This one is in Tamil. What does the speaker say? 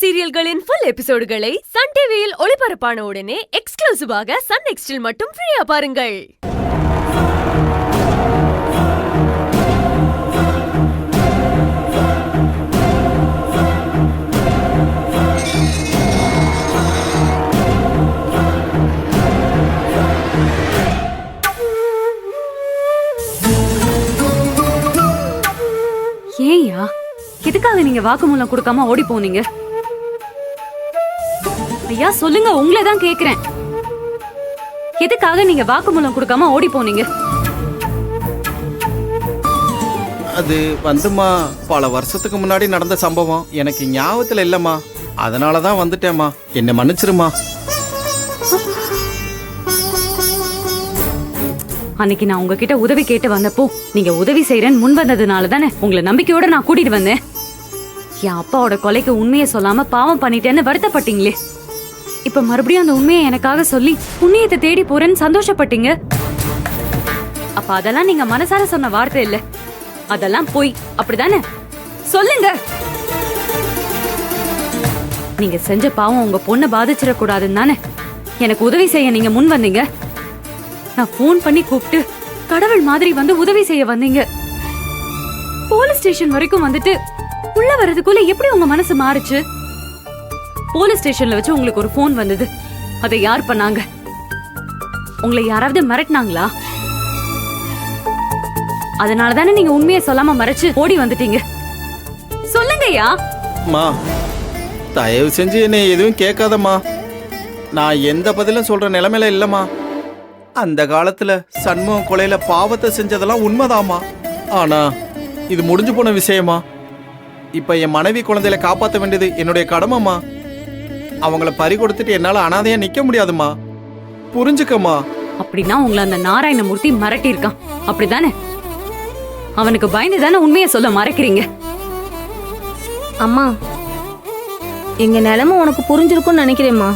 சீரியல்களின் ஃபுல் எபிசோடுகளை சன் டிவியில் ஒளிபரப்பான உடனே எக்ஸ்க்ளூசிவாக சன் நெக்ஸ்டில் மட்டும் ஃப்ரீயா பாருங்கள். ஏய்யா, எதுக்காக நீங்க வாக்குமூலம் கொடுக்காம ஓடி போனீங்க? ஐயா சொல்லுங்க, உங்களை தான் கேக்குறேன். எதுக்காக நீங்க வாக்குமூலம் கொடுக்காம ஓடி போனீங்க? அது வந்துமா, பல வருஷத்துக்கு முன்னாடி நடந்த சம்பவம் எனக்கு ஞாபகத்துல இல்லம்மா. அதனாலதான் வந்துட்டேம்மா, என்ன மன்னிச்சிருமா. அன்னைக்கு நான் உங்ககிட்ட உதவி கேட்டு வந்தப்போ நீங்க உதவி செய்யறேன்னு முன் வந்ததுனால தானே உங்களை நம்பிக்கையோட நான் கூட்டிட்டு வந்தேன். என் அப்பாவோட கொலைக்கு உண்மையை சொல்லாம பாவம் பண்ணிட்டேன்னு வருத்தப்பட்டீங்களே. இப்ப மறுபடியும் அந்த உண்மையை எனக்காக சொல்லி புண்ணியத்தை தேடி போறேன்னு சந்தோஷப்பட்டீங்க. அப்ப அதெல்லாம் நீங்க மனசார சொன்ன வார்த்தை இல்ல, அதெல்லாம் போய் அப்படிதானே? சொல்லுங்க. நீங்க செஞ்ச பாவம் உங்க பொண்ணை பாதிச்சிடக்கூடாதுன்னு தானே எனக்கு உதவி செய்ய நீங்க முன் வந்தீங்க. நான் போன் பண்ணி கூப்பிட்டு கடவுள் மாதிரி வந்து உதவி செய்ய வந்தீங்க. போலீஸ் ஸ்டேஷன் வரைக்கும் வந்துட்டு உள்ள வர்றதுக்குள்ள எப்படி உங்க மனசு மாறுச்சு? போலீஸ் ஸ்டேஷன்ல வச்சு உங்களுக்கு ஒரு போன் வந்தது, அதை யார் பண்ணாங்க? உங்களை யாராவது மிரட்டினாங்களா? அதனாலதானே நீங்க உண்மையை சொல்லாம மறைச்சு ஓடி வந்துட்டீங்க. சொல்லுங்கய்யா. மா, தயவு செஞ்சு என்னை எதுவும் கேட்காதம்மா. நான் எந்த பதிலும் சொல்ற நிலைமையில இல்லம்மா. அந்த காலத்துல சண்முகம் கொலையில பாவத்தை செஞ்சதெல்லாம் உண்மைதாமா. ஆனா இது முடிஞ்சு போன விஷயமா. இப்ப என் மனைவி குழந்தையில காப்பாற்ற வேண்டியது என்னுடைய கடமைமா. அவங்கள பறி கொடுத்துட்டு என்னால அனாதையா நிக்க முடியாதுமா, புரிஞ்சுக்கம்மா. அப்படின்னா உங்களை அந்த நாராயணமூர்த்தி மிரட்டி இருக்கான், அப்படிதானே? அவனுக்கு பயந்து தானே உண்மையை சொல்ல மறைக்கிறீங்க. அம்மா, எங்க நிலைமை உனக்கு புரிஞ்சிருக்கும்னு நினைக்கிறேம்மா.